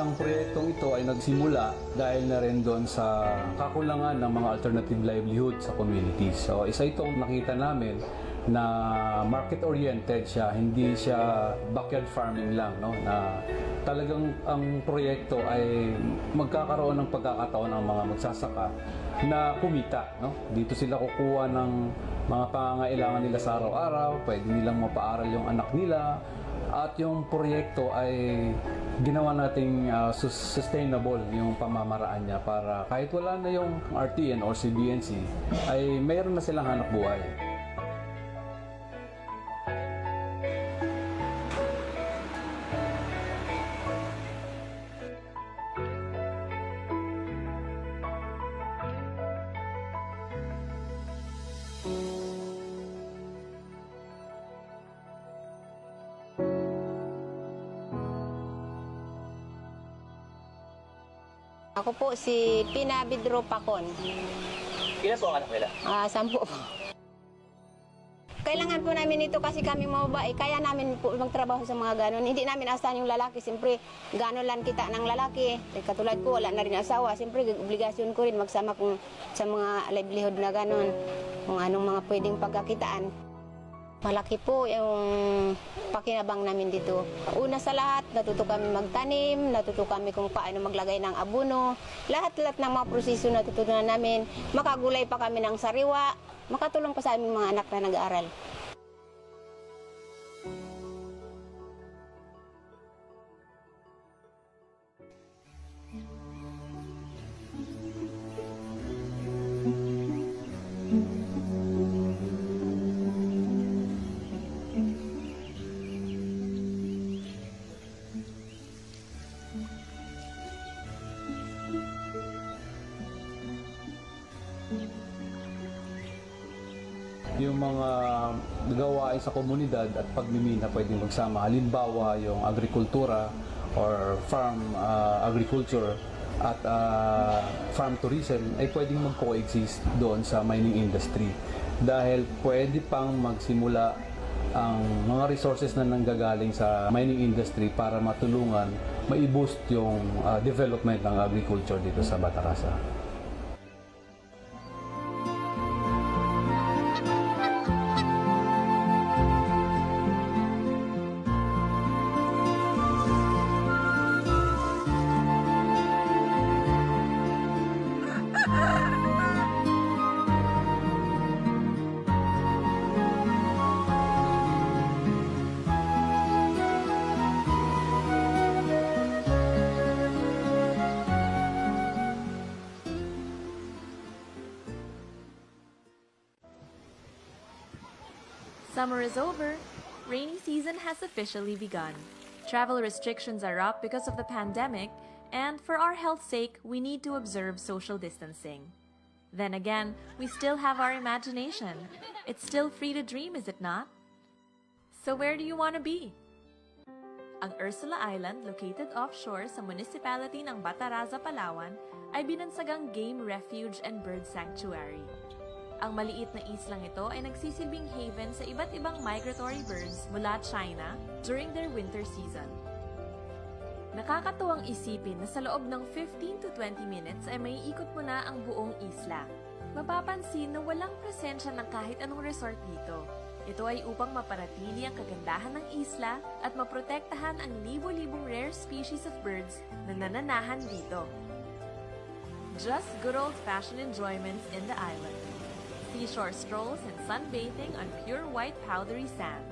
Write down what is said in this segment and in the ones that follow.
ang proyektong ito ay nagsimula dahil na rin doon sa kakulangan ng mga alternative livelihood sa communities. So isa itong nakita namin na market-oriented siya, hindi siya backyard farming lang, no? Na talagang ang proyekto ay magkakaroon ng pagkakataon ng mga magsasaka na kumita, no? Dito sila kukuha ng mga pangangailangan nila sa araw-araw, pwede nilang mapaaral yung anak nila, at yung proyekto ay ginawa nating sustainable yung pamamaraan niya para kahit wala na yung RTN or CBNC ay mayroon na silang hanap buhay. Ako po si Pina Bidro Pacon. Ilan po ang anak nila? 10 po. Kailangan po namin ito kasi kami mga babae, kaya namin po magtrabaho sa mga ganon. Hindi namin asahan yung lalaki, siyempre ganon lang kita ng lalaki. Katulad ko, wala na rin asawa, siyempre obligasyon ko rin magsama kung sa mga livelihood na ganon, kung anong mga pwedeng pagkakitaan. Malaki po yung pakinabang namin dito. Una sa lahat, natuto kami magtanim, natuto kami kung paano maglagay ng abono. Lahat-lahat ng mga proseso natutunan namin. Makagulay pa kami ng sariwa. Makatulong pa sa aming mga anak na nag-aaral. Yung mga gawain sa komunidad at pagmimina pwedeng magsama. Halimbawa, yung agrikultura or farm agriculture at farm tourism ay pwedeng mag-coexist doon sa mining industry. Dahil pwede pang magsimula ang mga resources na nanggagaling sa mining industry para matulungan, mai-boost yung development ng agriculture dito sa Batarasa. Summer is over. Rainy season has officially begun. Travel restrictions are up because of the pandemic, and for our health's sake, we need to observe social distancing. Then again, we still have our imagination. It's still free to dream, is it not? So where do you want to be? Ang Ursula Island, located offshore sa municipality ng Bataraza, Palawan, ay binansagang game refuge and bird sanctuary. Ang maliit na islang ito ay nagsisilbing haven sa iba't ibang migratory birds mula China during their winter season. Nakakatuwang isipin na sa loob ng 15 to 20 minutes ay maiikot mo na ang buong isla. Mapapansin na walang presensya ng kahit anong resort dito. Ito ay upang mapanatili ang kagandahan ng isla at maprotektahan ang libo-libong rare species of birds na nananahan dito. Just good old-fashioned enjoyments in the island. Seashore strolls and sunbathing on pure white powdery sand,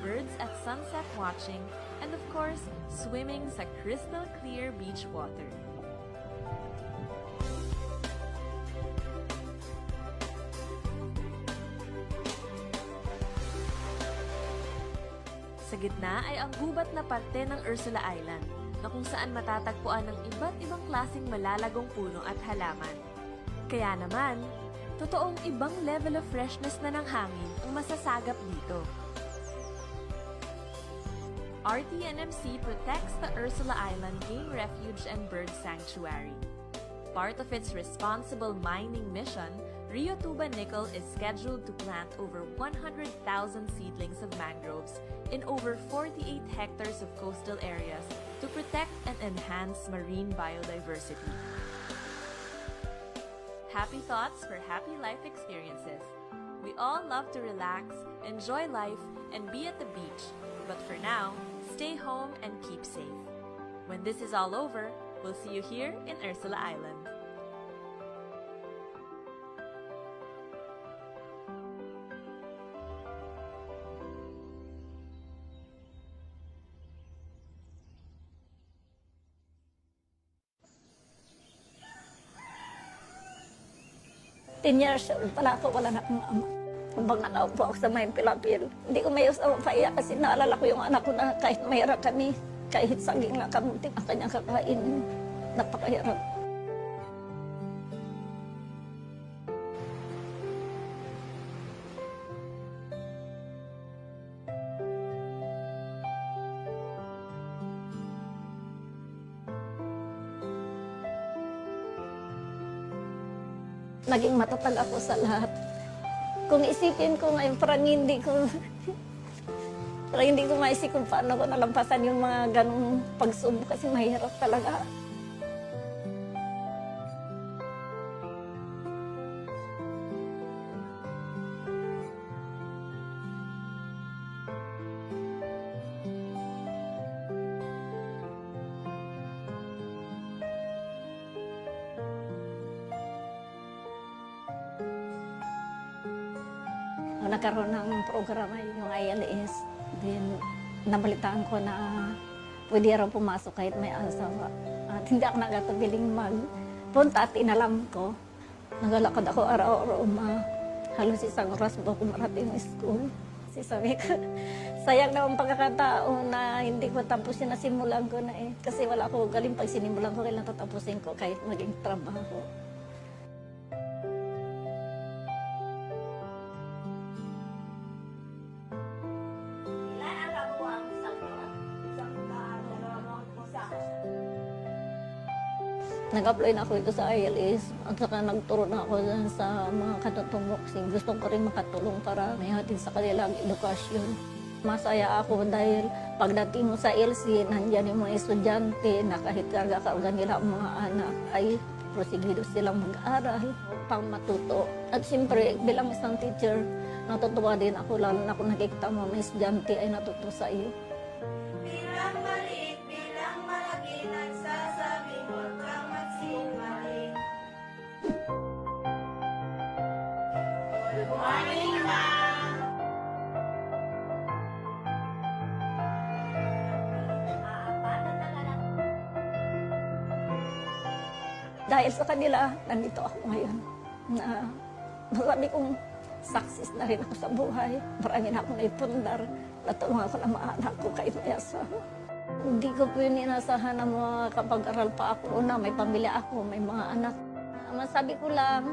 birds at sunset watching, and of course, swimming sa crystal clear beach water. Sa gitna ay ang gubat na parte ng Ursula Island, na kung saan matatagpuan ng iba't ibang klaseng malalagong puno at halaman. Kaya naman, totoong ibang level of freshness na ng hangin ang masasagap dito. RTNMC protects the Ursula Island Game Refuge and Bird Sanctuary. Part of its responsible mining mission, Rio Tuba Nickel is scheduled to plant over 100,000 seedlings of mangroves in over 48 hectares of coastal areas to to protect and enhance marine biodiversity. Happy thoughts for happy life experiences. We all love to relax, enjoy life, and be at the beach. But for now, stay home and keep safe. When this is all over, we'll see you here in Ursula Island. Years pala ako, wala na akong ama. Habang nakaupo ako sa may pilapil, hindi ko may usawa paiyak kasi naalala ko yung anak ko na kahit mahirap kami, kahit saging na kamunti ang kanyang kakainin, napakahirap. Naging matatag ako sa lahat. Kung isipin ko ngayon, parang hindi ko maisip kung paano ko nalampasan yung mga ganong pagsubok kasi mahirap talaga. Nagkaroon ng programa yung ILS. Then, nabalitaan ko na pwede raw pumasok kahit may asawa. At hindi ako nagkatabiling magpunta at inalam ko. Nagalakad ako araw-araw halos isang oras ba ako marating yung school. Kasi sabi ko, sayang na ang pagkakataon na hindi ko tapusin na simulan ko na eh. Kasi wala ako galing pag sinimulan ko, kailan tatapusin ko kahit maging trabaho. Nag-apply na ako ito sa ILS at saka nagturo na ako sa mga katutumbok kasi gusto ko rin makatulong para may hatid sa kanilang edukasyon. Masaya ako dahil pagdating mo sa LC, nandiyan yung mga estudyante na kahit kagakaugan nila ang mga anak ay prosigido silang mag-aral upang matuto. At siyempre, bilang isang teacher, natutuwa din ako lalo na kung nakikita mo mga estudyante ay natuto sa iyo. Bilang maliit, bilang malaki, nagsasabi huwag kang magsinungaling. Good morning, ma'am! Dahil sa kanila, nandito ako ngayon. Na masabi kong success na rin ako sa buhay. Marami na akong naipundar. Natulungan ko ng mga anak ko kahit may asawa. Hindi ko po yun inasahan na makapag-aral pa ako na may pamilya ako, may mga anak. Masabi ko lang,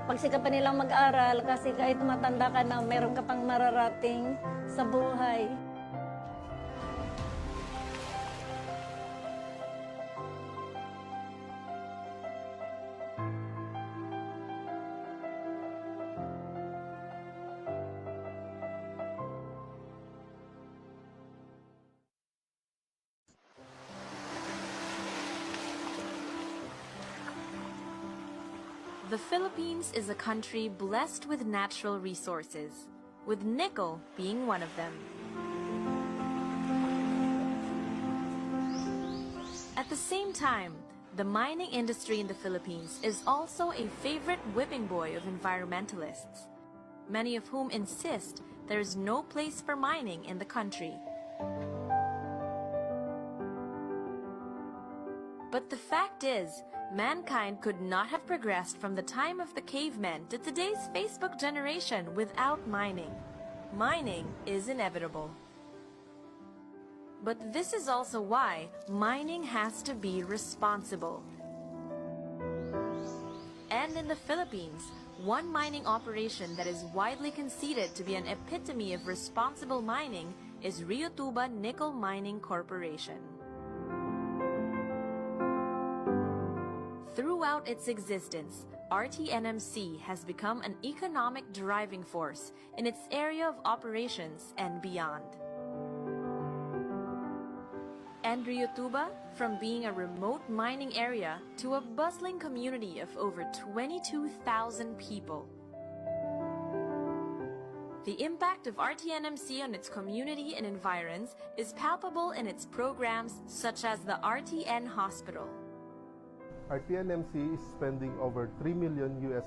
pagsikapan nilang mag-aral kasi kahit matanda ka na, meron ka pang mararating sa buhay. The Philippines is a country blessed with natural resources, with nickel being one of them. At the same time, the mining industry in the Philippines is also a favorite whipping boy of environmentalists, many of whom insist there is no place for mining in the country. But the fact is, mankind could not have progressed from the time of the cavemen to today's Facebook generation without mining. Mining is inevitable. But this is also why mining has to be responsible. And in the Philippines, one mining operation that is widely conceded to be an epitome of responsible mining is Rio Tuba Nickel Mining Corporation. Throughout its existence, RTNMC has become an economic driving force in its area of operations and beyond. and Riotuba from being a remote mining area to a bustling community of over 22,000 people. The impact of RTNMC on its community and environs is palpable in its programs such as the RTN Hospital. RTNMC is spending over $3 million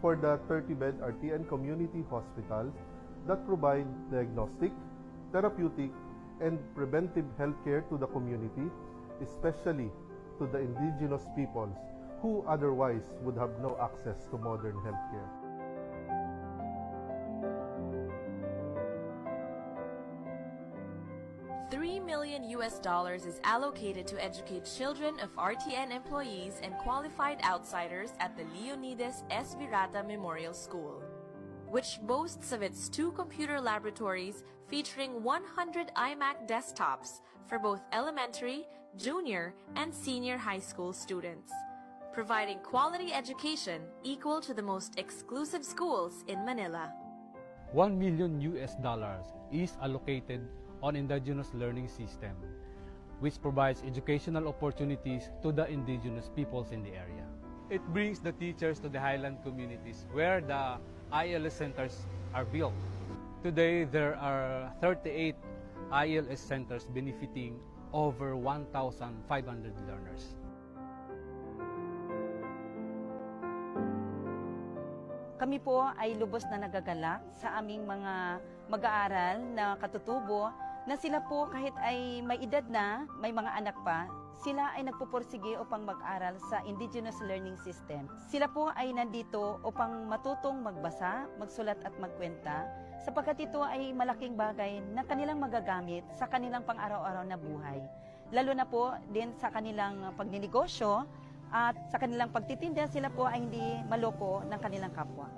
for the 30-bed RTN community hospital that provide diagnostic, therapeutic, and preventive healthcare to the community, especially to the indigenous peoples who otherwise would have no access to modern healthcare. $3 million is allocated to educate children of RTN employees and qualified outsiders at the Leonidas S. Virata Memorial School, which boasts of its 2 computer laboratories featuring 100 iMac desktops for both elementary, junior, and senior high school students, providing quality education equal to the most exclusive schools in Manila. $1 million is allocated on indigenous learning system, which provides educational opportunities to the indigenous peoples in the area. It brings the teachers to the highland communities where the ILS centers are built. Today, there are 38 ILS centers benefiting over 1,500 learners. Kami po ay lubos na nagagalak sa aming mga mag-aaral na katutubo na sila po kahit ay may edad na, may mga anak pa, sila ay nagpupursige upang mag-aral sa Indigenous Learning System. Sila po ay nandito upang matutong magbasa, magsulat at magkwenta sapagkat ito ay malaking bagay na kanilang magagamit sa kanilang pang-araw-araw na buhay. Lalo na po din sa kanilang pagninegosyo at sa kanilang pagtitinda, sila po ay hindi maloko ng kanilang kapwa.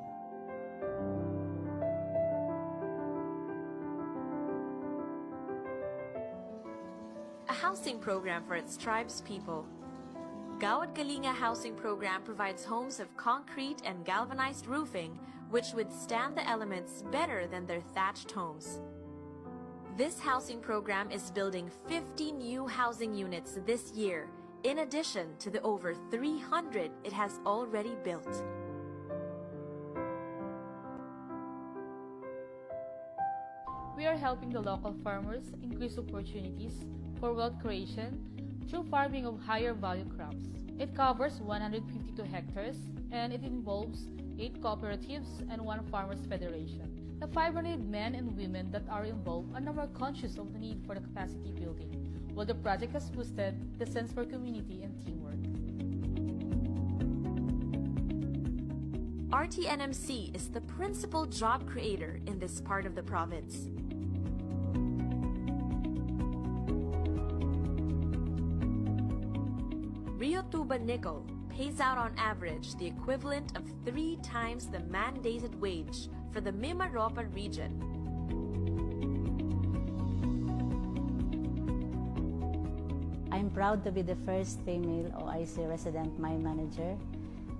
A housing program for its tribes people. Gawad Kalinga Housing Program provides homes of concrete and galvanized roofing which withstand the elements better than their thatched homes. This housing program is building 50 new housing units this year, in addition to the over 300 it has already built. We are helping the local farmers increase opportunities for wealth creation through farming of higher value crops. It covers 152 hectares and it involves 8 cooperatives and 1 farmers federation. The 500 men and women that are involved are more conscious of the need for the capacity building, while the project has boosted the sense for community and teamwork. RTNMC is the principal job creator in this part of the province. Riotuba Nickel pays out on average the equivalent of 3 times the mandated wage for the Mimaropa region. I'm proud to be the first female OIC resident mine manager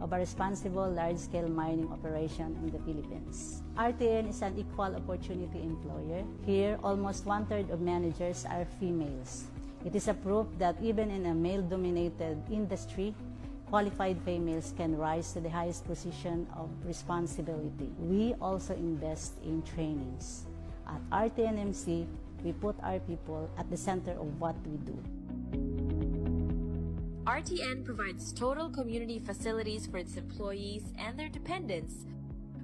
of a responsible large-scale mining operation in the Philippines. RTN is an equal opportunity employer. Here, almost 1/3 of managers are females. It is a proof that even in a male-dominated industry, qualified females can rise to the highest position of responsibility. We also invest in trainings. At RTNMC, we put our people at the center of what we do. RTN provides total community facilities for its employees and their dependents,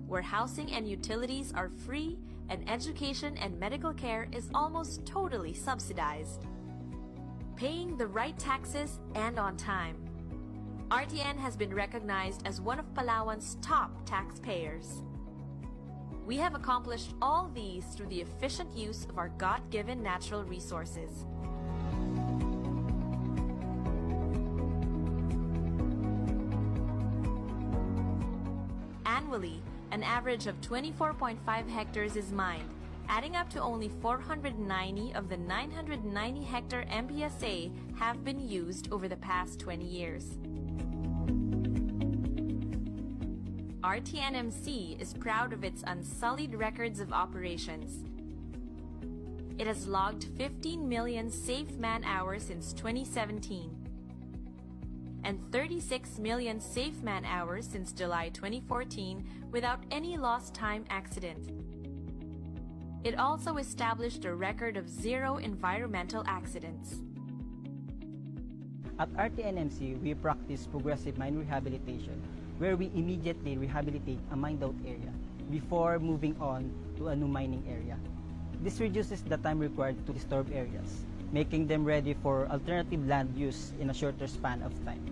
where housing and utilities are free and education and medical care is almost totally subsidized. Paying the right taxes and on time. RTN has been recognized as one of Palawan's top taxpayers. We have accomplished all these through the efficient use of our God-given natural resources. Annually, an average of 24.5 hectares is mined, adding up to only 490 of the 990-hectare MPSA have been used over the past 20 years. RTNMC is proud of its unsullied records of operations. It has logged 15 million safe man-hours since 2017 and 36 million safe man-hours since July 2014 without any lost time accident. It also established a record of 0 environmental accidents. At RTNMC, we practice progressive mine rehabilitation, where we immediately rehabilitate a mined-out area before moving on to a new mining area. This reduces the time required to disturb areas, making them ready for alternative land use in a shorter span of time.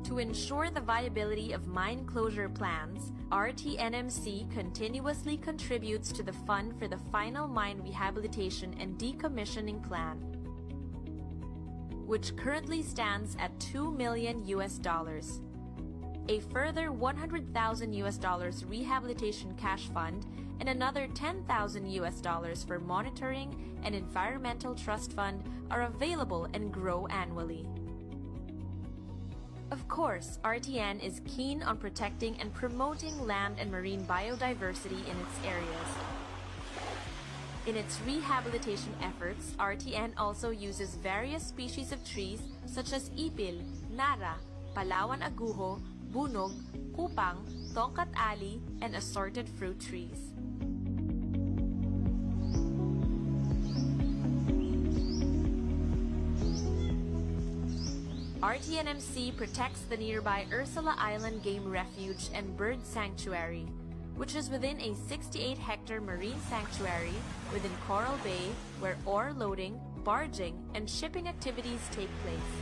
To ensure the viability of mine closure plans, RTNMC continuously contributes to the fund for the final mine rehabilitation and decommissioning plan, which currently stands at $2 million. A further $100,000 rehabilitation cash fund and another $10,000 for monitoring and environmental trust fund are available and grow annually. Of course, RTN is keen on protecting and promoting land and marine biodiversity in its areas. In its rehabilitation efforts, RTN also uses various species of trees such as ipil, nara, Palawan aguho, bunog, kupang, tongkat ali, and assorted fruit trees. RTNMC protects the nearby Ursula Island Game Refuge and Bird Sanctuary, which is within a 68-hectare marine sanctuary within Coral Bay where ore loading, barging, and shipping activities take place.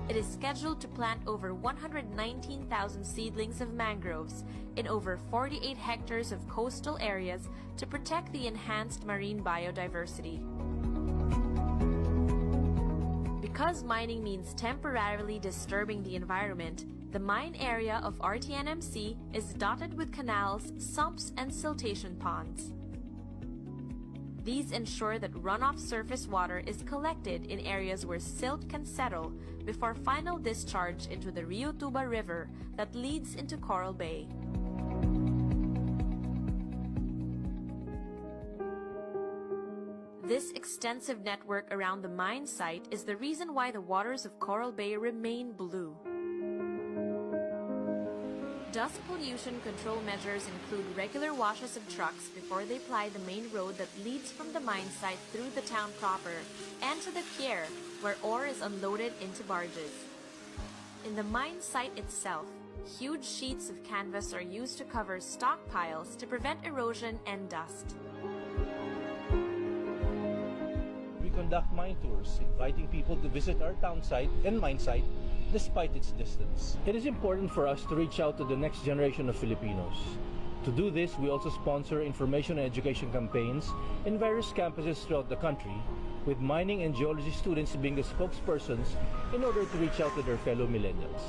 It is scheduled to plant over 119,000 seedlings of mangroves in over 48 hectares of coastal areas to protect the enhanced marine biodiversity. Because mining means temporarily disturbing the environment, the mine area of RTNMC is dotted with canals, sumps, and siltation ponds. These ensure that runoff surface water is collected in areas where silt can settle before final discharge into the Rio Tuba River that leads into Coral Bay. This extensive network around the mine site is the reason why the waters of Coral Bay remain blue. Dust pollution control measures include regular washes of trucks before they ply the main road that leads from the mine site through the town proper and to the pier, where ore is unloaded into barges. In the mine site itself, huge sheets of canvas are used to cover stockpiles to prevent erosion and dust. We conduct mine tours, inviting people to visit our town site and mine site despite its distance. It is important for us to reach out to the next generation of Filipinos. To do this, we also sponsor information and education campaigns in various campuses throughout the country, with mining and geology students being the spokespersons in order to reach out to their fellow millennials.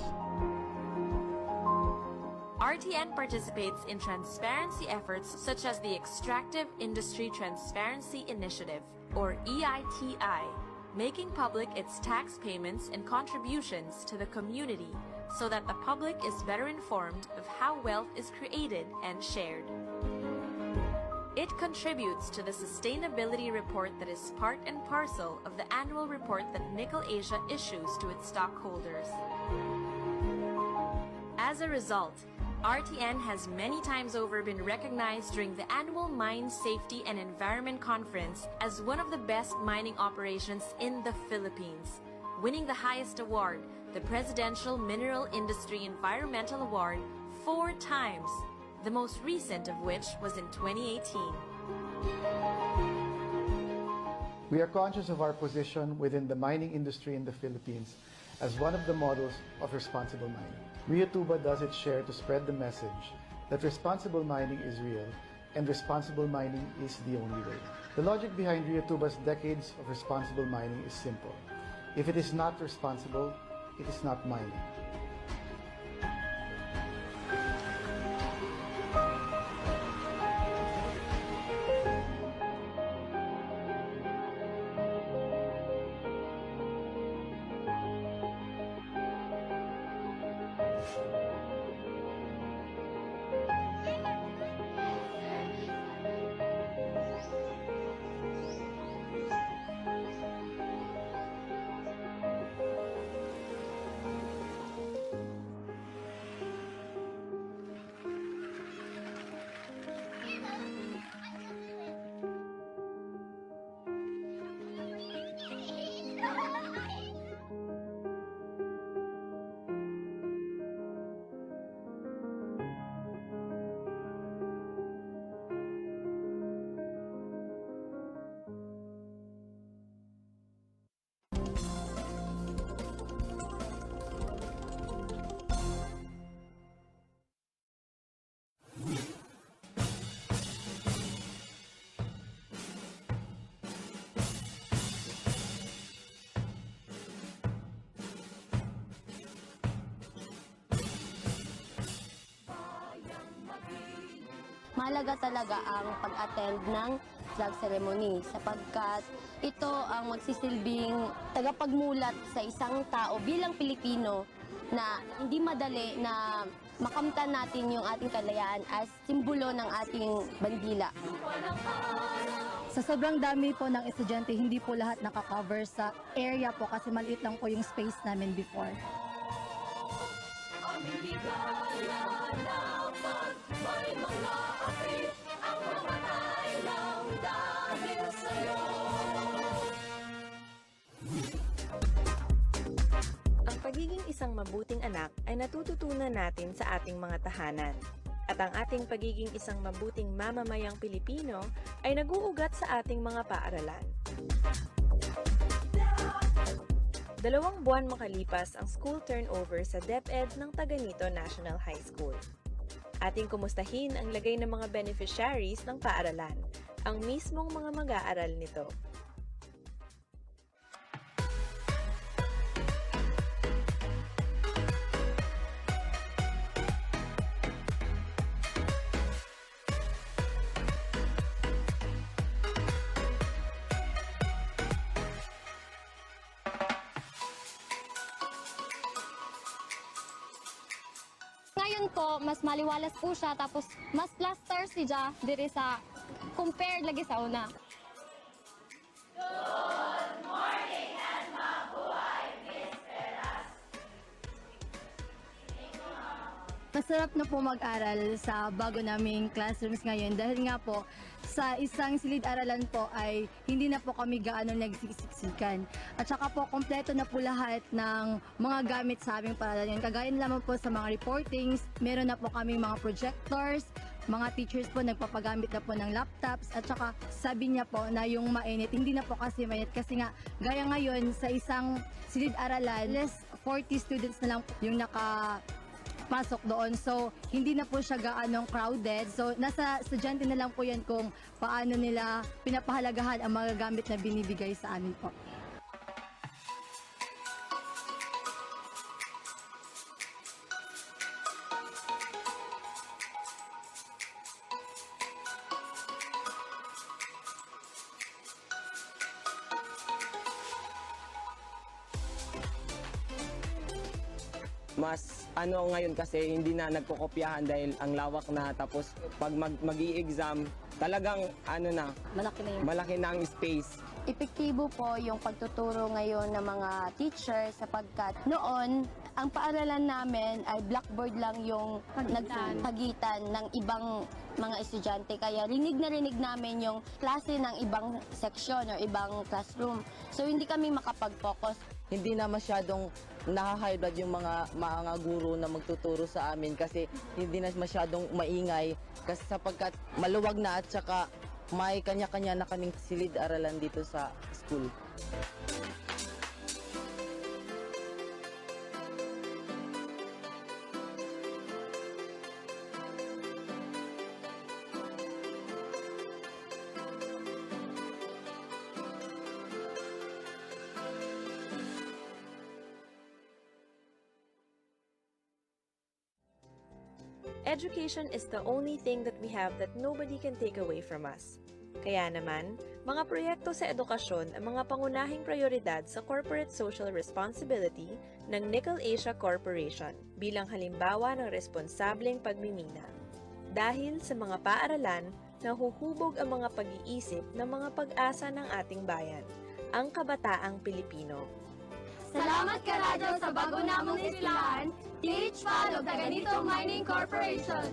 RTN participates in transparency efforts such as the Extractive Industry Transparency Initiative, or EITI, making public its tax payments and contributions to the community so that the public is better informed of how wealth is created and shared. It contributes to the sustainability report that is part and parcel of the annual report that Nickel Asia issues to its stockholders. As a result, RTN has many times over been recognized during the annual Mine Safety and Environment Conference as one of the best mining operations in the Philippines, winning the highest award, the Presidential Mineral Industry Environmental Award, 4 times, the most recent of which was in 2018. We are conscious of our position within the mining industry in the Philippines as one of the models of responsible mining. Rio Tuba does its share to spread the message that responsible mining is real and responsible mining is the only way. The logic behind Rio Tuba's decades of responsible mining is simple. If it is not responsible, it is not mining. mahalaga talaga ang pag-attend ng flag ceremony sapagkat ito ang magsisilbing tagapagmulat sa isang tao bilang Pilipino na hindi madali na makamtan natin yung ating kalayaan as simbolo ng ating bandila. Sa sobrang dami po ng estudyante, hindi po lahat nakakover sa area po kasi maliit lang po yung space namin before. Ang pagiging isang mabuting anak ay natututunan natin sa ating mga tahanan. At ang ating pagiging isang mabuting mamamayang Pilipino ay naguugat sa ating mga paaralan. 2 buwan makalipas ang school turnover sa DepEd ng Taganito National High School. Ating kumustahin ang lagay ng mga beneficiaries ng paaralan, ang mismong mga mag-aaral nito. Ngayon po, mas maliwalas po siya, tapos mas plaster siya diri sa compared lagi sa una. Good morning and mabuhay, Miss Peras. Masarap na po mag-aral sa bago naming classrooms ngayon dahil nga po sa isang silid-aralan po ay hindi na po kami gaano nagsisiksikan. At saka po kompleto na po lahat ng mga gamit sa aming paaralan. Kagaya naman po sa mga reportings, meron na po kami mga projectors, mga teachers po nagpapagamit na po ng laptops, at saka sabi niya po na yung mainit, hindi na po kasi mainit kasi nga gaya ngayon sa isang silid-aralan, less 40 students na lang po yung pasok doon. So, hindi na po siya gaanong crowded. So, nasa estudyante na lang po yan kung paano nila pinapahalagahan ang mga gamit na binibigay sa amin po. Mas ngayon kasi hindi na nagkokopyahan dahil ang lawak na, tapos pag mag-i-exam talagang malaki na ang space. Epektibo po yung pagtuturo ngayon ng mga teachers sapagkat noon ang paaralan namin ay blackboard lang yung nagpagitan ng ibang mga estudyante. Kaya rinig na rinig namin yung klase ng ibang section o ibang classroom. So hindi kami makapag-focus. Hindi na masyadong naha-high blood yung mga guro na magtuturo sa amin kasi hindi na masyadong maingay kasi sapagkat maluwag na at saka may kanya-kanya na kaming silid-aralan dito sa school. Education is the only thing that we have that nobody can take away from us. Kaya naman, mga proyekto sa edukasyon ang mga pangunahing prioridad sa corporate social responsibility ng Nickel Asia Corporation bilang halimbawa ng responsableng pagmimina. Dahil sa mga paaralan, nahuhubog ang mga pag-iisip ng mga pag-asa ng ating bayan, ang kabataang Pilipino. Salamat ka, Radyo, sa bago namong eskwelahan, TH5 of Taganito Mining Corporation.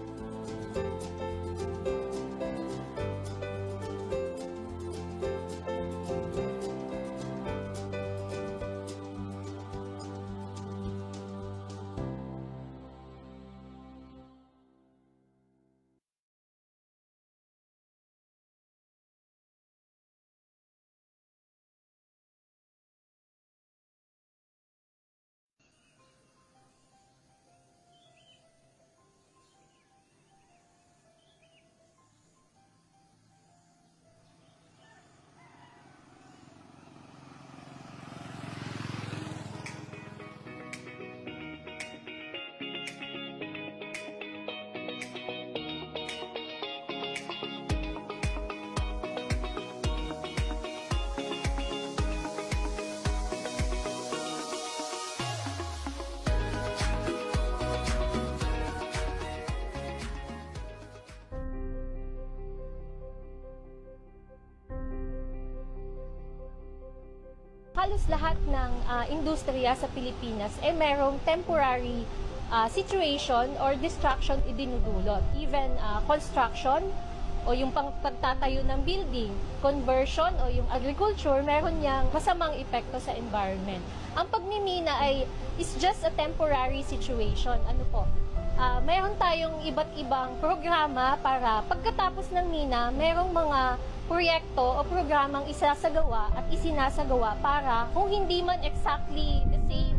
halos lahat ng industriya sa Pilipinas merong temporary situation or distraction idinudulot. Even construction o yung pagtatayo ng building, conversion o yung agriculture, meron niyang masamang epekto sa environment. Ang pagmimina is just a temporary situation. Ano po? Meron tayong iba't ibang programa para pagkatapos ng mina, merong mga proyekto o programang isasagawa at isinasagawa para kung hindi man exactly the same,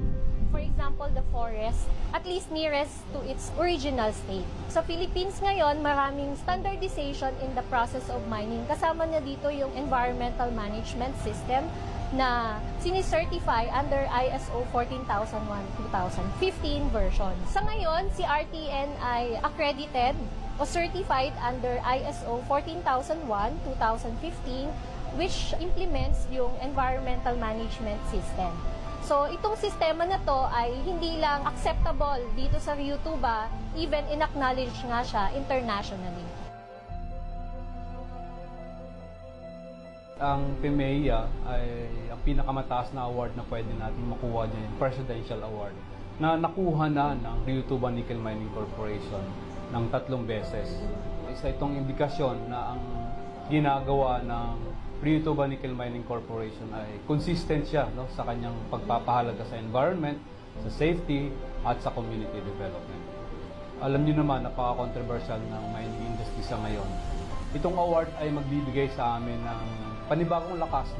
for example, the forest, at least nearest to its original state. Sa Philippines ngayon, maraming standardization in the process of mining. Kasama na dito yung environmental management system na sinicertify under ISO 14001-2015 version. Sa ngayon, si RTN ay accredited o certified under ISO 14001-2015 which implements yung environmental management system. So, itong sistema na to ay hindi lang acceptable dito sa Rio Tuba, even in-acknowledge nga siya internationally. Ang PMEA ay ang pinakamataas na award na pwede natin makuha dyan, yung Presidential Award, na nakuha na ng Rio Tuba Nickel Mining Corporation ng 3 beses. Isa itong indikasyon na ang ginagawa ng Rio Tuba Nickel Mining Corporation ay consistent siya sa kanyang pagpapahalaga sa environment, sa safety, at sa community development. Alam niyo naman, napaka-controversial ng mining industry sa ngayon. Itong award ay magbibigay sa amin ng panibagong lakas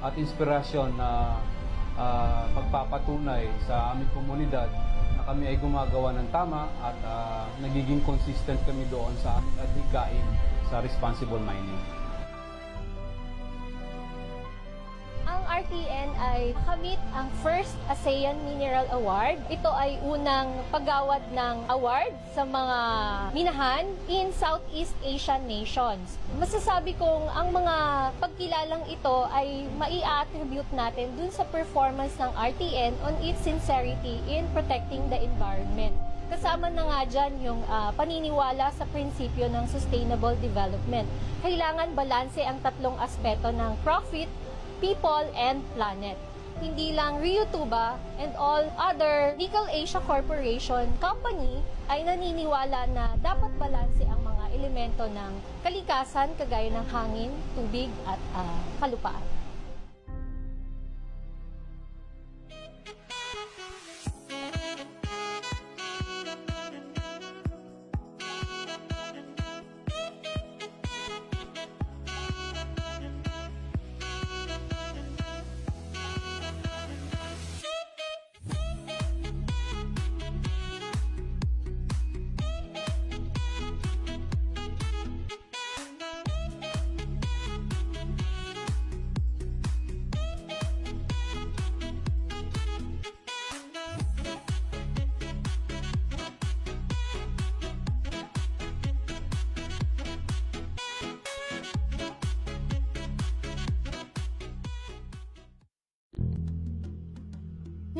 at inspirasyon na pagpapatunay sa aming komunidad na kami ay gumagawa ng tama at nagiging consistent kami doon sa adhikain sa responsible mining. Ang RTN ay kamit ang first ASEAN Mineral Award. Ito ay unang paggawad ng award sa mga minahan in Southeast Asian nations. Masasabi kong ang mga pagkilalang ito ay mai-attribute natin dun sa performance ng RTN on its sincerity in protecting the environment. Kasama na nga dyan yung paniniwala sa prinsipyo ng sustainable development. Kailangan balanse ang 3 aspeto ng profit, people, and planet. Hindi lang Rio Tuba and all other Nickel Asia Corporation company ay naniniwala na dapat balanse ang mga elemento ng kalikasan kagaya ng hangin, tubig, at kalupaan.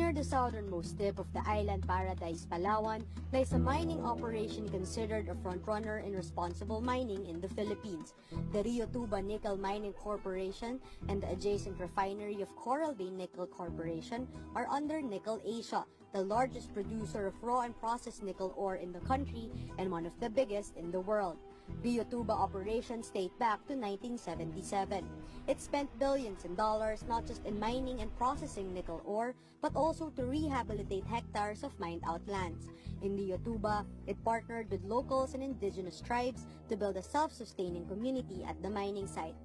Near the southernmost tip of the island paradise, Palawan, lies a mining operation considered a frontrunner in responsible mining in the Philippines. The Rio Tuba Nickel Mining Corporation and the adjacent refinery of Orendain Nickel Corporation are under Nickel Asia, the largest producer of raw and processed nickel ore in the country and one of the biggest in the world. Rio Tuba operations date back to 1977. It spent billions in dollars not just in mining and processing nickel ore, but also to rehabilitate hectares of mined-out lands. In Rio Tuba, it partnered with locals and indigenous tribes to build a self-sustaining community at the mining site.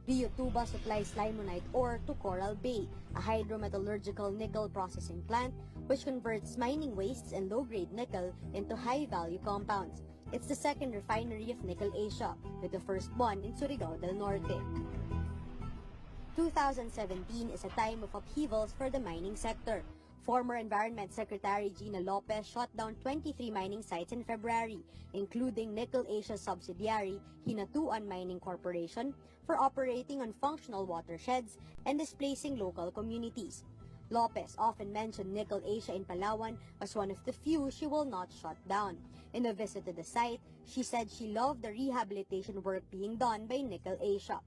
Rio Tuba supplies limonite ore to Coral Bay, a hydrometallurgical nickel processing plant which converts mining wastes and low-grade nickel into high-value compounds. It's the second refinery of Nickel Asia, with the first one in Surigao del Norte. 2017 is a time of upheavals for the mining sector. Former Environment Secretary Gina Lopez shut down 23 mining sites in February, including Nickel Asia's subsidiary, Hinatuan Mining Corporation, for operating on functional watersheds and displacing local communities. Lopez often mentioned Nickel Asia in Palawan as one of the few she will not shut down. In a visit to the site, she said she loved the rehabilitation work being done by Nickel Asia.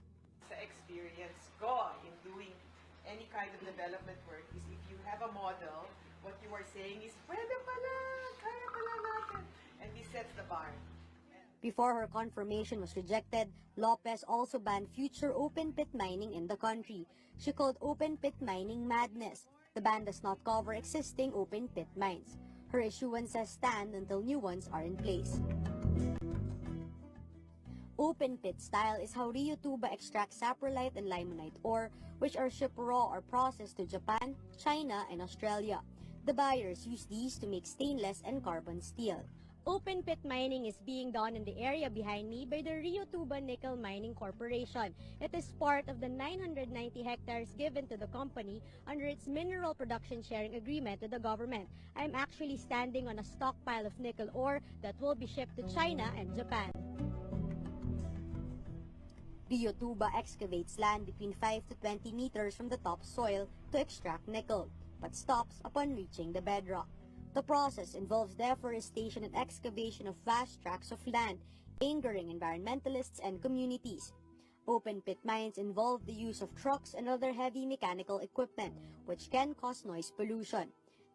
Sa experience ko in doing any kind of development work is if you have a model, what you are saying is, pwede pala, kaya pala natin. And this sets the bar. Before her confirmation was rejected, Lopez also banned future open-pit mining in the country. She called open-pit mining madness. The ban does not cover existing open-pit mines. Her issuances stand until new ones are in place. Open-pit style is how Rio Tuba extracts saprolite and limonite ore, which are shipped raw or processed to Japan, China, and Australia. The buyers use these to make stainless and carbon steel. Open pit mining is being done in the area behind me by the Rio Tuba Nickel Mining Corporation. It is part of the 990 hectares given to the company under its mineral production sharing agreement with the government. I am actually standing on a stockpile of nickel ore that will be shipped to China and Japan. Rio Tuba excavates land between 5 to 20 meters from the topsoil to extract nickel, but stops upon reaching the bedrock. The process involves deforestation and excavation of vast tracts of land, angering environmentalists and communities. Open-pit mines involve the use of trucks and other heavy mechanical equipment, which can cause noise pollution.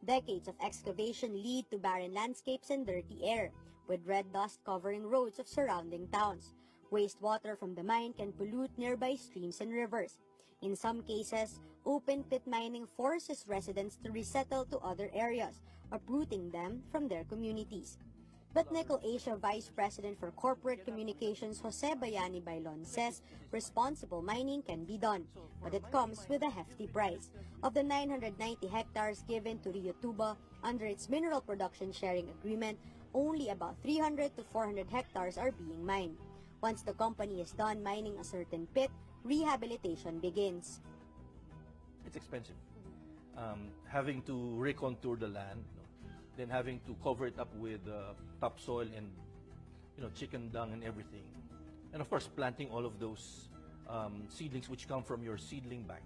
Decades of excavation lead to barren landscapes and dirty air, with red dust covering roads of surrounding towns. Wastewater from the mine can pollute nearby streams and rivers. In some cases, open-pit mining forces residents to resettle to other areas, uprooting them from their communities. But Nickel Asia Vice President for Corporate Communications Jose Bayani Bailon says responsible mining can be done, but it comes with a hefty price. Of the 990 hectares given to Rio Tuba under its mineral production sharing agreement, only about 300 to 400 hectares are being mined. Once the company is done mining a certain pit, rehabilitation begins. It's expensive. Having to recontour the land, then having to cover it up with topsoil and chicken dung and everything, and of course planting all of those seedlings which come from your seedling bank.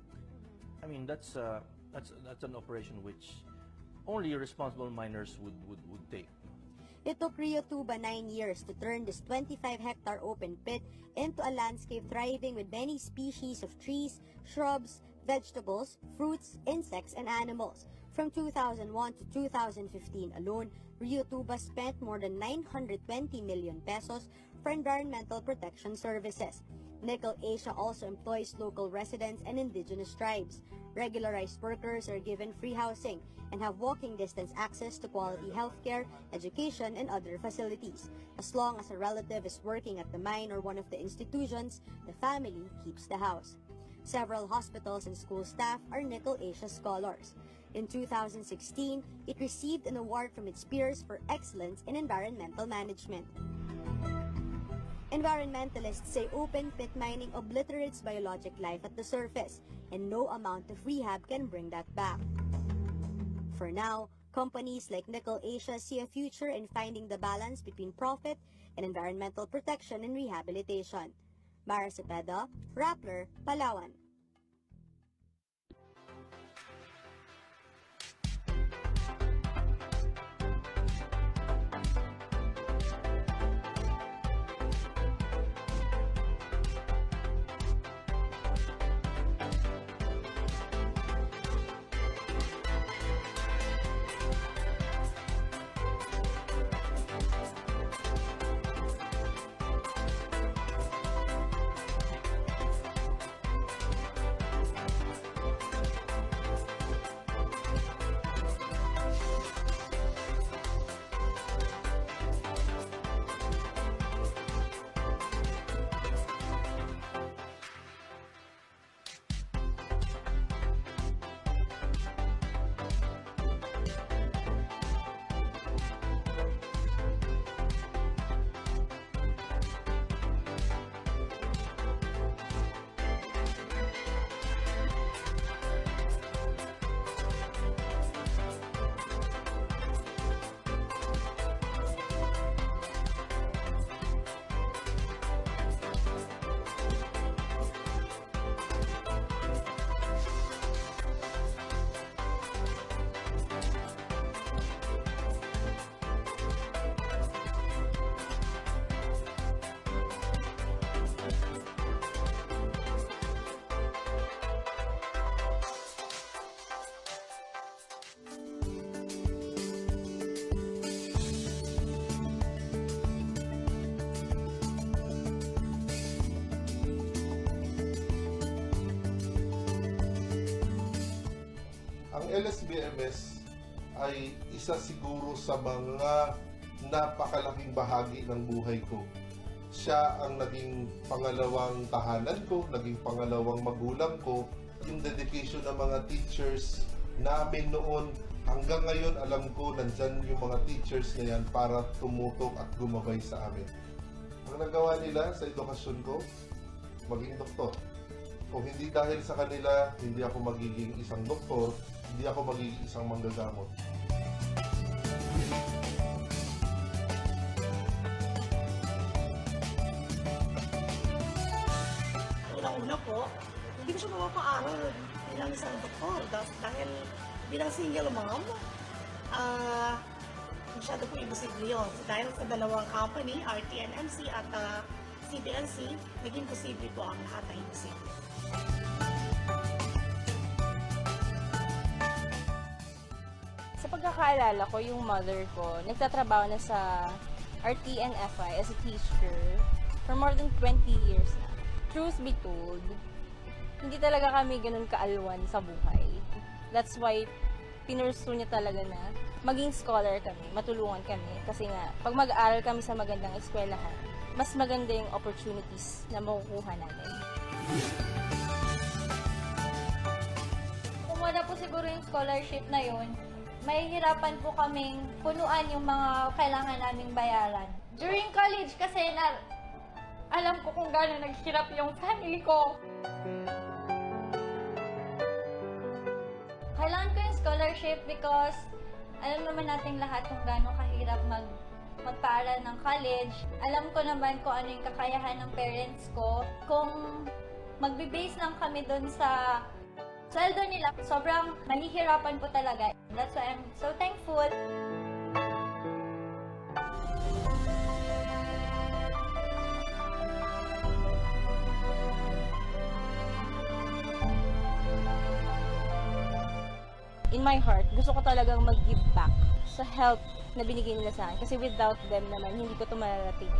I mean that's an operation which only responsible miners would take. It took Rio Tuba 9 years to turn this 25-hectare open pit into a landscape thriving with many species of trees, shrubs, vegetables, fruits, insects, and animals. From 2001 to 2015 alone, Rio Tuba spent more than 920 million pesos for environmental protection services. Nickel Asia also employs local residents and indigenous tribes. Regularized workers are given free housing and have walking distance access to quality healthcare, education, and other facilities. As long as a relative is working at the mine or one of the institutions, the family keeps the house. Several hospitals and school staff are Nickel Asia scholars. In 2016, it received an award from its peers for excellence in environmental management. Environmentalists say open-pit mining obliterates biologic life at the surface, and no amount of rehab can bring that back. For now, companies like Nickel Asia see a future in finding the balance between profit and environmental protection and rehabilitation. Mara Cepeda, Rappler, Palawan. LSBMS ay isa siguro sa mga napakalaking bahagi ng buhay ko. Siya ang naging pangalawang tahanan ko, naging pangalawang magulang ko. Yung dedication ng mga teachers namin noon, hanggang ngayon alam ko nandyan yung mga teachers na yan para tumutok at gumabay sa amin. Ang nagawa nila sa edukasyon ko, maging doktor. Kung hindi dahil sa kanila, hindi ako magiging isang doktor, hindi ako magiging isang manggagamot. Unang-una po, hindi ko siya mapapaaral bilang isang doktor dahil bilang single mom, masyado po imposible yun. Dahil sa dalawang company, RTNMC at CBNC, naging posible po ang lahat ng imposible. Sa pagkakaalala ko, yung mother ko, nagtatrabaho na sa RTNFI as a teacher for more than 20 years na. Truth be told, hindi talaga kami ganun kaalwan sa buhay. That's why pinursu niya talaga na maging scholar kami, matulungan kami. Kasi nga, pag mag-aaral kami sa magandang eskwelahan, mas maganda yung opportunities na makukuha natin. Kung wala po siguro yung scholarship na yun, mahihirapan po kaming punuan yung mga kailangan naming bayaran. During college kasi alam ko kung gaano naghirap yung family ko. Kailangan ko yung scholarship because alam naman natin lahat kung gaano kahirap magpaaral ng college. Alam ko naman kung ano yung kakayahan ng parents ko. Kung magbe-base lang kami dun sa sweldo nila, sobrang mahihirapan po talaga. That's why I'm so thankful. In my heart, gusto ko talagang mag-give back sa help na binigay nila sa akin. Kasi without them naman, hindi ko ito mararating.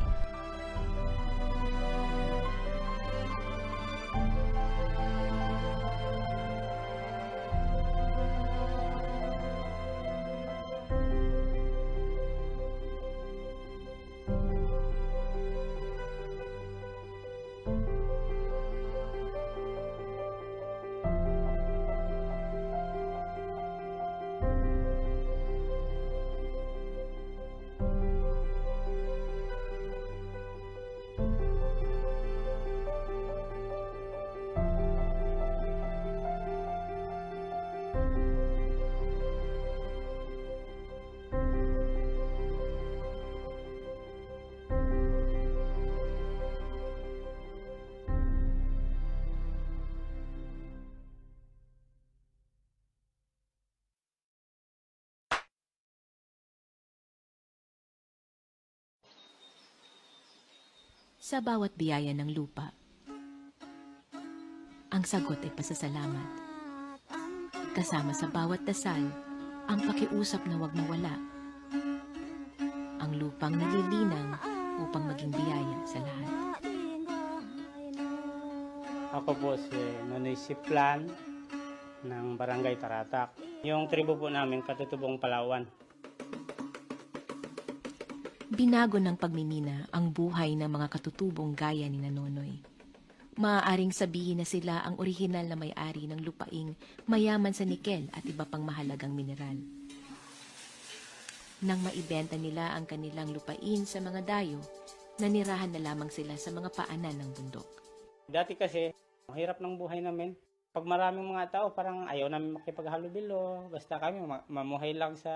Sa bawat biyaya ng lupa, ang sagot ay pasasalamat. Kasama sa bawat dasal, ang pakiusap na huwag mawala. Ang lupang nililinang upang maging biyaya sa lahat. Ako po si Nonoy Siplan ng Barangay Taratak. Yung tribo po namin, Katutubong Palawan. Binago ng pagmimina ang buhay ng mga katutubong gaya ni Nonoy. Maaaring sabihin na sila ang orihinal na may-ari ng lupaing mayaman sa nikel at iba pang mahalagang mineral. Nang maibenta nila ang kanilang lupain sa mga dayo, nanirahan na lamang sila sa mga paanan ng bundok. Dati kasi, ang hirap ng buhay namin. Pag maraming mga tao, parang ayaw namin makipaghalubilo. Basta kami mamuhay lang sa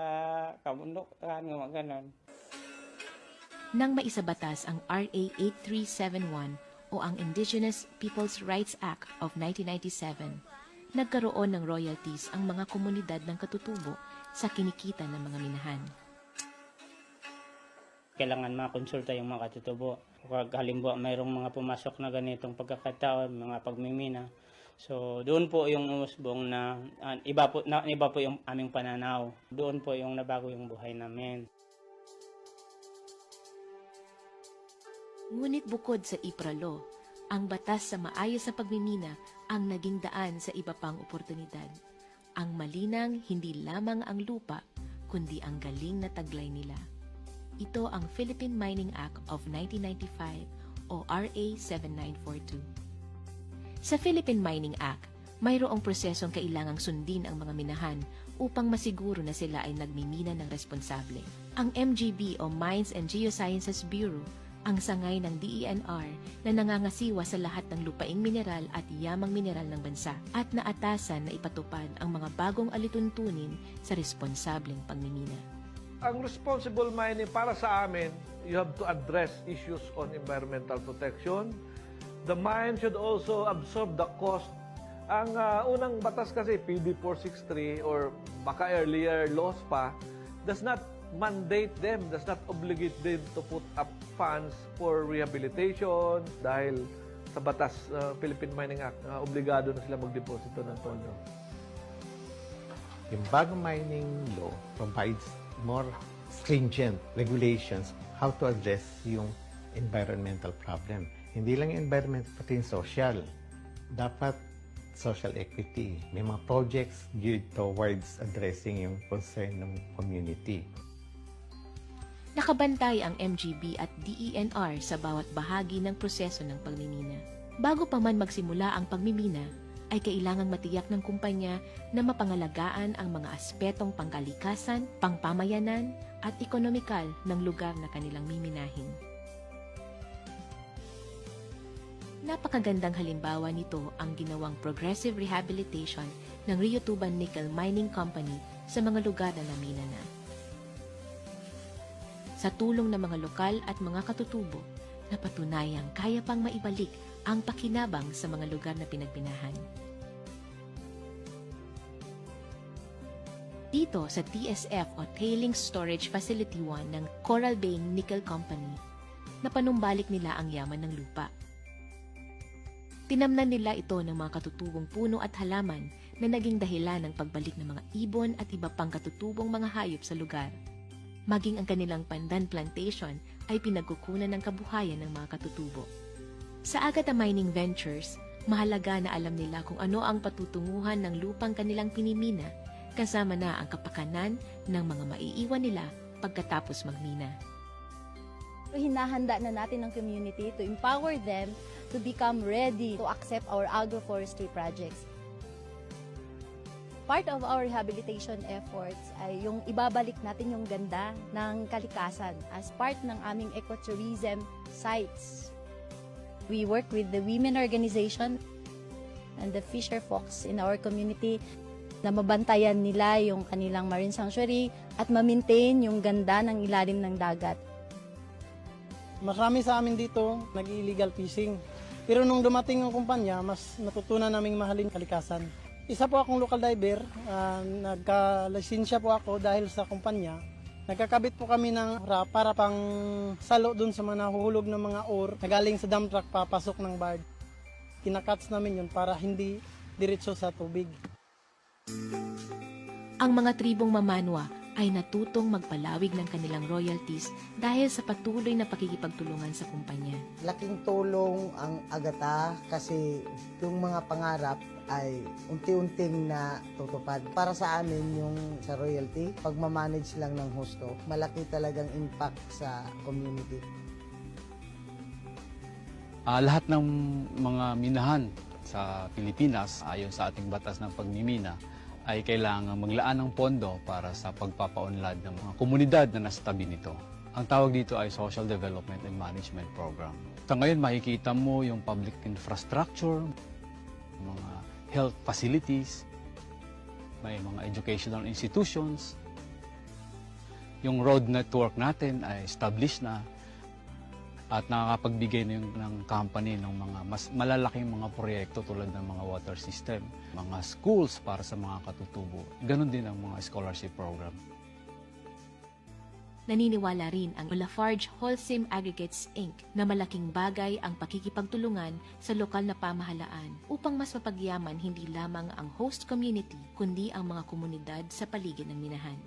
kabundok, mga ganon. Nang maisabatas ang RA 8371 o ang Indigenous Peoples' Rights Act of 1997, nagkaroon ng royalties ang mga komunidad ng katutubo sa kinikita ng mga minahan. Kailangan makonsulta yung mga katutubo. Kung halimbawa mayroong mga pumasok na ganitong pagkakataon, mga pagmimina. So doon po yung umusbong na iba po yung aming pananaw. Doon po yung nabago yung buhay namin. Ngunit bukod sa ipralo, ang batas sa maayos na pagmimina ang naging daan sa iba pang oportunidad. Ang malinang hindi lamang ang lupa, kundi ang galing na taglay nila. Ito ang Philippine Mining Act of 1995 o RA 7942. Sa Philippine Mining Act, mayroong prosesong kailangang sundin ang mga minahan upang masiguro na sila ay nagmimina ng responsable. Ang MGB o Mines and Geosciences Bureau ang sangay ng DENR na nangangasiwa sa lahat ng lupaing mineral at yamang mineral ng bansa at naatasan na ipatupad ang mga bagong alituntunin sa responsableng pagmimina. Ang responsible mining para sa amin, you have to address issues on environmental protection. The mine should also absorb the cost. Ang unang batas kasi, PD 463 or baka earlier laws pa, does not mandate them, does not obligate them to put up funds for rehabilitation dahil sa batas Philippine Mining Act, obligado na sila magdeposito ng tondo. Yung bagong mining law provides more stringent regulations how to address yung environmental problem. Hindi lang yung environment, pati yung social. Dapat social equity. May mga projects geared towards addressing yung concern ng community. Nakabantay ang MGB at DENR sa bawat bahagi ng proseso ng pagmimina. Bago pa man magsimula ang pagmimina, ay kailangang matiyak ng kumpanya na mapangalagaan ang mga aspetong pangkalikasan, pangpamayanan at ekonomikal ng lugar na kanilang miminahin. Napakagandang halimbawa nito ang ginawang progressive rehabilitation ng Rio Tuban Nickel Mining Company sa mga lugar na namina na. Sa tulong ng mga lokal at mga katutubo, napatunayang kaya pang maibalik ang pakinabang sa mga lugar na pinagpinahan. Dito sa TSF o Tailings Storage Facility 1 ng Coral Bay Nickel Company, napanumbalik nila ang yaman ng lupa. Tinamnan nila ito ng mga katutubong puno at halaman na naging dahilan ng pagbalik ng mga ibon at iba pang katutubong mga hayop sa lugar. Maging ang kanilang pandan plantation ay pinagkukunan ng kabuhayan ng mga katutubo. Sa Agata Mining Ventures, mahalaga na alam nila kung ano ang patutunguhan ng lupang kanilang pinimina, kasama na ang kapakanan ng mga maiiwan nila pagkatapos magmina. Hinahanda na natin ang community to empower them to become ready to accept our agroforestry projects. Part of our rehabilitation efforts ay yung ibabalik natin yung ganda ng kalikasan as part ng aming ecotourism sites. We work with the women organization and the fisher folks in our community na mabantayan nila yung kanilang marine sanctuary at ma-maintain yung ganda ng ilalim ng dagat. Marami sa amin dito nag-illegal fishing. Pero nung dumating ang kumpanya, mas natutunan naming mahalin kalikasan. Isa po akong local diver, nagka-lisensya po ako dahil sa kumpanya. Nagkakabit po kami ng rap para pang salo dun sa mga nahuhulog ng mga ore na galing sa dump truck papasok ng barge. Kinakats namin yun para hindi diretso sa tubig. Ang mga tribong mamanwa ay natutong magpalawig ng kanilang royalties dahil sa patuloy na pakikipagtulungan sa kumpanya. Laking tulong ang Agata kasi yung mga pangarap ay unti-unting na tutupad. Para sa amin yung sa royalty, pagmamanage lang ng husto, malaki talagang impact sa community. Lahat ng mga minahan sa Pilipinas, ayon sa ating batas ng pagmimina, ay kailangan maglaan ng pondo para sa pagpapaunlad ng mga komunidad na nasa tabi nito. Ang tawag dito ay Social Development and Management Program. Sa ngayon, makikita mo yung public infrastructure, mga health facilities, may mga educational institutions. Yung road network natin ay established na at nakakapagbigay ng company ng mga mas malalaking mga proyekto tulad ng mga water system, mga schools para sa mga katutubo. Ganon din ang mga scholarship program. Naniniwala rin ang Lafarge Holcim Aggregates Inc. na malaking bagay ang pakikipagtulungan sa lokal na pamahalaan upang mas mapagyaman hindi lamang ang host community kundi ang mga komunidad sa paligid ng minahan.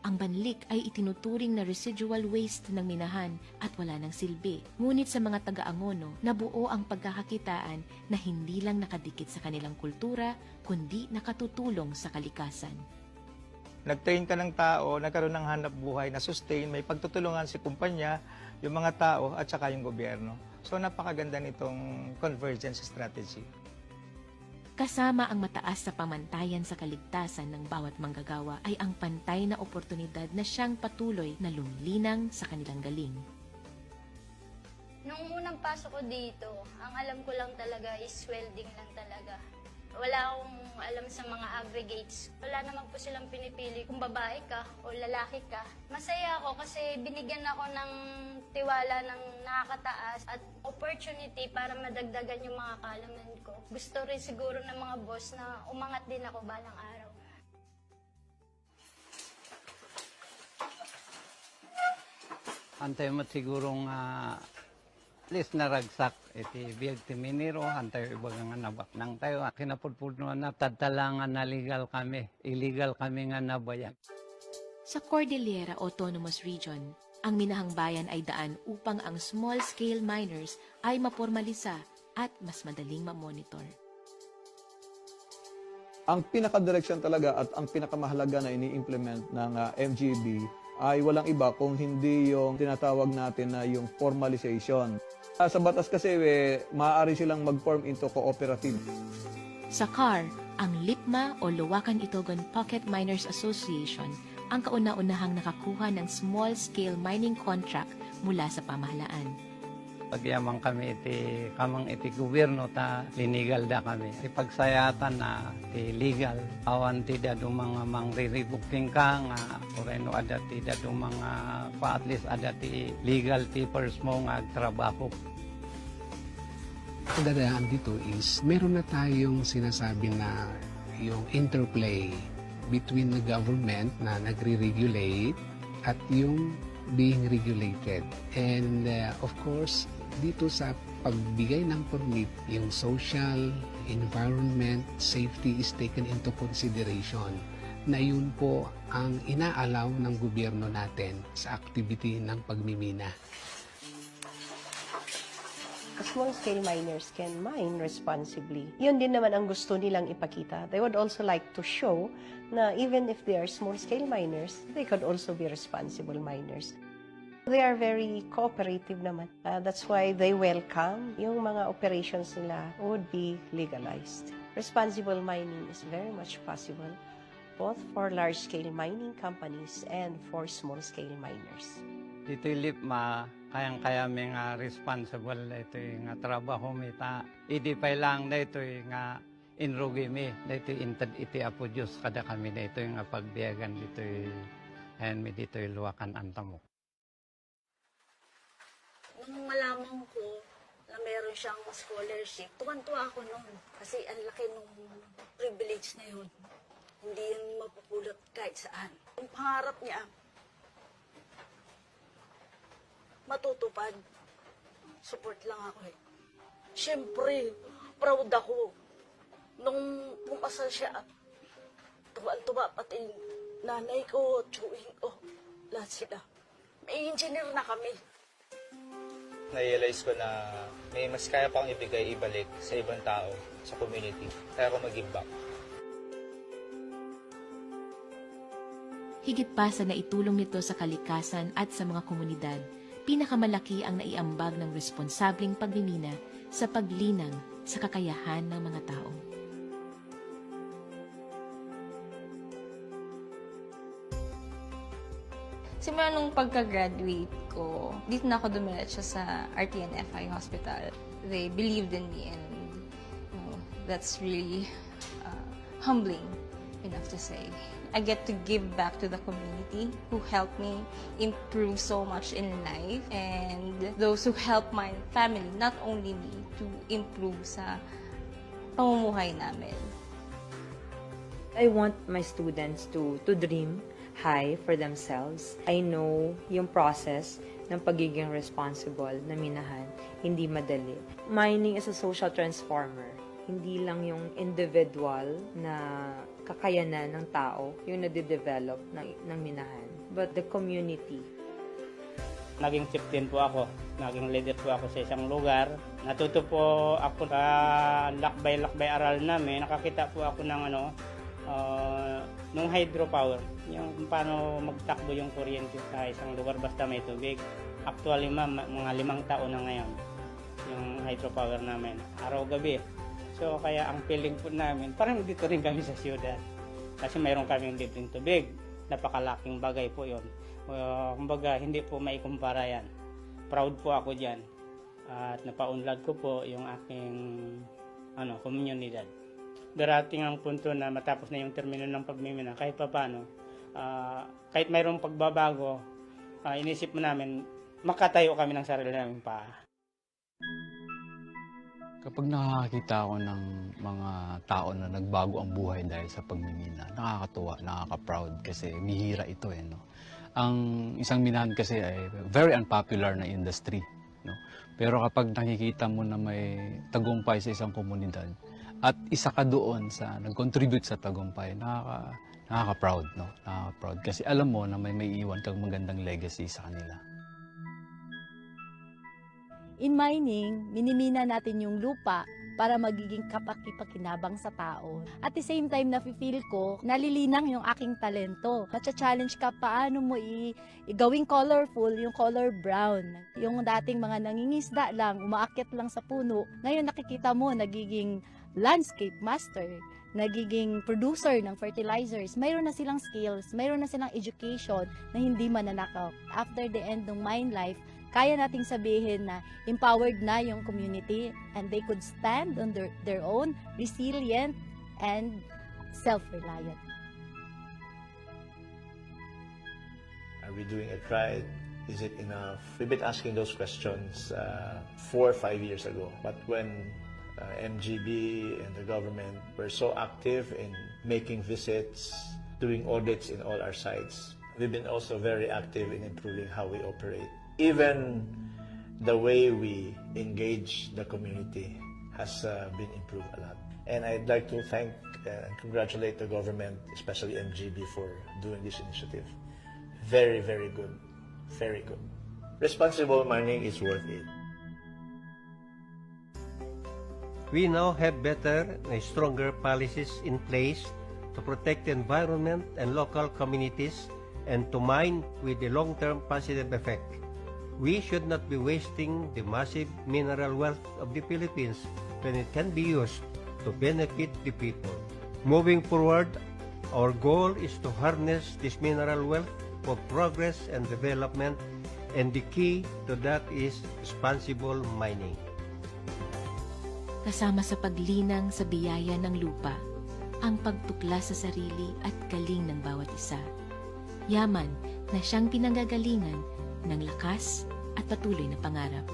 Ang banlik ay itinuturing na residual waste ng minahan at wala ng silbi. Ngunit sa mga taga-Angono, nabuo ang pagkakakitaan na hindi lang nakadikit sa kanilang kultura, kundi nakatutulong sa kalikasan. Nag-train ka ng tao, nagkaroon ng hanap buhay na sustain, may pagtutulungan si kumpanya, yung mga tao at saka yung gobyerno. So napakaganda nitong convergence strategy. Kasama ang mataas sa pamantayan sa kaligtasan ng bawat manggagawa ay ang pantay na oportunidad na siyang patuloy na lumilinang sa kanilang galing. Nung unang pasok ko dito, ang alam ko lang talaga is welding lang talaga. Wala akong alam sa mga aggregates. Wala naman po silang pinipili kung babae ka o lalaki ka. Masaya ako kasi binigyan ako ng tiwala ng nakakataas at opportunity para madagdagan yung mga kaalaman ko. Gusto rin siguro ng mga boss na umangat din ako balang araw. Antay mo sigurong list na ragsak iti biyag ti miniro, antay ibang nga nabak nang tayo. Kinapulpuno na tadtalangan na legal kami, illegal kami nga nabayan. Sa Cordillera Autonomous Region, ang Minahang Bayan ay daan upang ang small-scale miners ay mapormalisa at mas madaling ma-monitor. Ang pinakadireksyon talaga at ang pinakamahalaga na ini-implement ng MGB ay walang iba kung hindi yung tinatawag natin na yung formalization. Sa batas kasi, maaari silang mag-form into cooperative. Sa CAR, ang LIPMA o Luwakan Itogon Pocket Miners Association ang kauna-unahang nakakuha ng small-scale mining contract mula sa pamahalaan. Pagyamang kami kamang iti gobyerno ta linigal da kami. Ipagsayatan na ti legal. Awan ti dado mga mangre-rebooking ka nga oreno ada ti dado mga at least ada ti legal papers mo nga trabaho. Ang dadaan dito is meron na tayong sinasabi na yung interplay between the government na nagre-regulate at yung being regulated. And of course, dito sa pagbigay ng permit, yung social, environment, safety is taken into consideration na yun po ang inaalaw ng gobyerno natin sa activity ng pagmimina. Small-scale miners can mine responsibly. Yun din naman ang gusto nilang ipakita. They would also like to show na even if they are small-scale miners, they could also be responsible miners. They are very cooperative naman. That's why they welcome yung mga operations nila would be legalized. Responsible mining is very much possible both for large-scale mining companies and for small-scale miners. Dito LIPMA, kayang-kaya may nga responsible ito nga trabaho mita. Idi pa lang na ito nga inrugi mi. Dito intad iti apo Diyos kada kami na ito nga pagbiyagan dito and mi dito luwakan antamok. Nung malaman ko na meron siyang scholarship, tuwan-tuwa ako noon. Kasi ang laki nung privilege na yun. Hindi yan mapupulot kahit saan. Yung pangarap niya, matutupad. Support lang ako eh. Siyempre, proud ako. Nung pumasa siya, tuwa-tuwa pati nanay ko, chewing ko, lahat sila. May engineer na kami. Na-realize ko na may mas kaya pang ibalik sa ibang tao, sa community. Kaya ako mag-give back. Higit pa sa naitulong nito sa kalikasan at sa mga komunidad, pinakamalaki ang naiambag ng responsabling pagmimina sa paglinang sa kakayahan ng mga tao. Simula nung pagka-graduate ko, dito na ako dumiretso sa RTNFI Hospital. They believed in me and that's really humbling enough to say. I get to give back to the community who helped me improve so much in life and those who help my family, not only me, to improve sa pamumuhay namin. I want my students to dream high for themselves. I know yung process ng pagiging responsible na minahan, hindi madali. Mining is a social transformer. Hindi lang yung individual na kakayanan ng tao yung nade-develop ng minahan. but the community. Naging chieftain po ako. Naging leader po ako sa isang lugar. Natuto po ako sa lakbay-lakbay aral namin. Nakakita po ako ng nung hydropower. Yung kung paano magtakbo yung kuryente sa isang lugar basta may tubig. Actually, mga 5 taon na ngayon yung hydropower namin. Araw-gabi. So, kaya ang feeling po namin, parang dito rin kami sa siyudad. Kasi mayroon kaming libreng tubig. Napakalaking bagay po yon. Kumbaga, hindi po maikumpara yan. Proud po ako dyan. At napaunlad ko po yung aking komunidad. Darating ang punto na matapos na yung termino ng pagmimina, kahit pa paano, kahit mayroong pagbabago, inisip mo namin, makatayo kami ng sarili namin pa. Kapag nakakita ako ng mga tao na nagbago ang buhay dahil sa pagmimina, nakakatuwa, nakaka-proud kasi bihira ito no. Ang isang minahan kasi ay very unpopular na industry, no. Pero kapag nakikita mo na may tagumpay sa isang komunidad at isa ka doon sa nag-contribute sa tagumpay, nakaka-proud, no. Nakaka-proud kasi alam mo na may iwan kang magandang legacy sa kanila. In mining, minimina natin yung lupa para magiging kapaki-pakinabang sa tao. At the same time, nafe-feel ko, nalilinang yung aking talento. Matcha-challenge ka paano mo gawing colorful yung color brown. Yung dating mga nangingisda lang, umaakyat lang sa puno, ngayon nakikita mo, nagiging landscape master, nagiging producer ng fertilizers. Mayroon na silang skills, mayroon na silang education na hindi mananakaw. After the end ng mine life, kaya nating sabihin na empowered na yung community and they could stand on their own, resilient, and self-reliant. Are we doing it right? Is it enough? We've been asking those questions 4 or 5 years ago. But when MGB and the government were so active in making visits, doing audits in all our sites, we've been also very active in improving how we operate. Even the way we engage the community has been improved a lot. And I'd like to thank and congratulate the government, especially MGB, for doing this initiative. Very, very good. Very good. Responsible mining is worth it. We now have better and stronger policies in place to protect the environment and local communities and to mine with a long-term positive effect. We should not be wasting the massive mineral wealth of the Philippines when it can be used to benefit the people. Moving forward, our goal is to harness this mineral wealth for progress and development, and the key to that is responsible mining. Kasama sa paglinang sa biyaya ng lupa, ang pagtuklas sa sarili at galing ng bawat isa. Yaman na siyang pinanggagalingan ng lakas at patuloy na pangarap.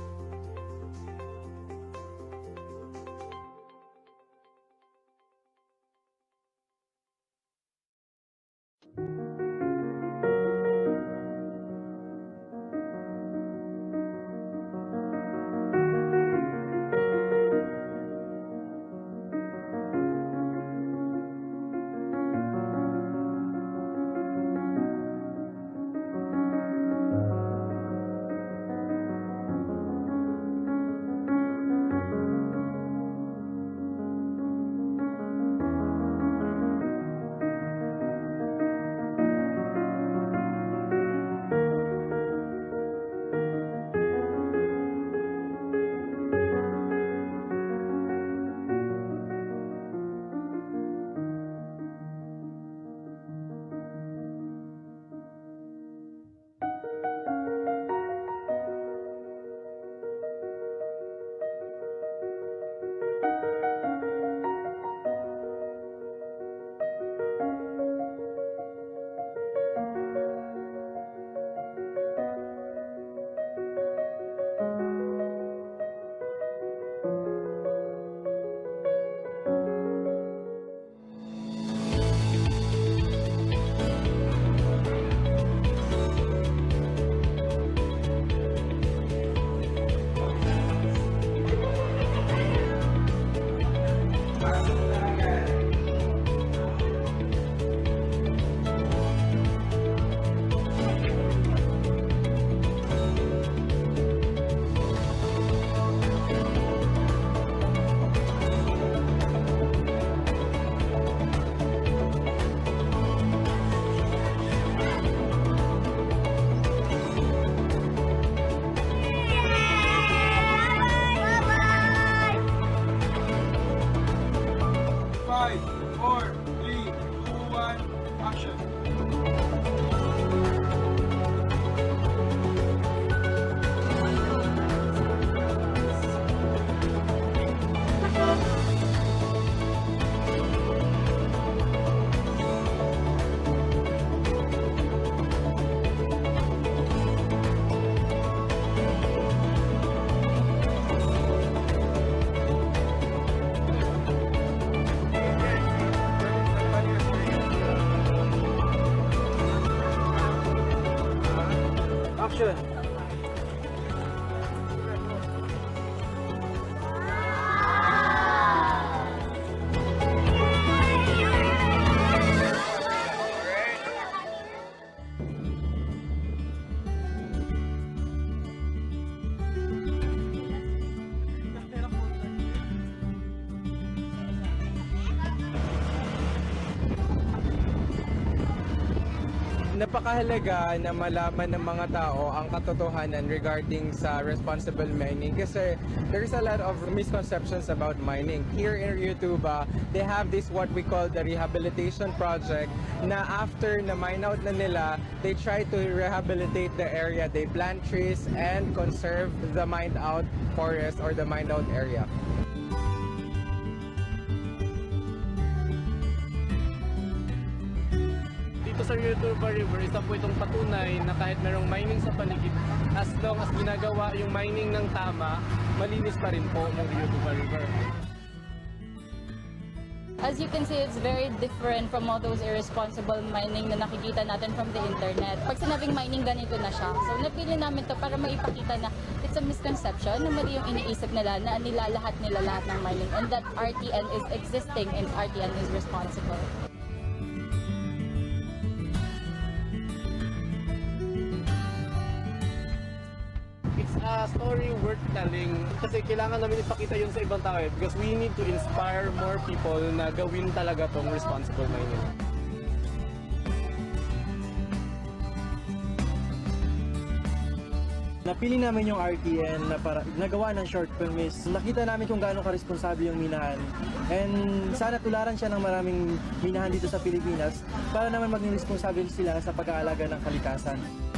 Napakahalaga na malaman ng mga tao ang katotohanan regarding sa responsible mining kasi there's a lot of misconceptions about mining. Here in Ryutuba, they have this what we call the rehabilitation project na after na mine out na nila, they try to rehabilitate the area. They plant trees and conserve the mined out forest or the mined out area. Dito sa Ryutuba River, isa po itong patunay na kahit merong mining sa paligid, as long as ginagawa yung mining ng tama, malinis pa rin po ng Ryutuba River. As you can see, it's very different from all those irresponsible mining na nakikita natin from the internet. Pag sinabing mining, ganito na siya. So napili namin to para maipakita na it's a misconception na mali yung iniisip nila na nilalahat nila lahat ng mining and that RTN is existing and RTN is responsible. It's a story worth telling kasi kailangan namin ipakita yun sa ibang tao because we need to inspire more people na gawin talaga tong responsible mining. Napili namin yung RTN na para nagawa ng short film is nakita namin kung gaano ka-responsable yung minahan and sana tularan siya ng maraming minahan dito sa Pilipinas para naman maging responsable sila sa pag-aalaga ng kalikasan.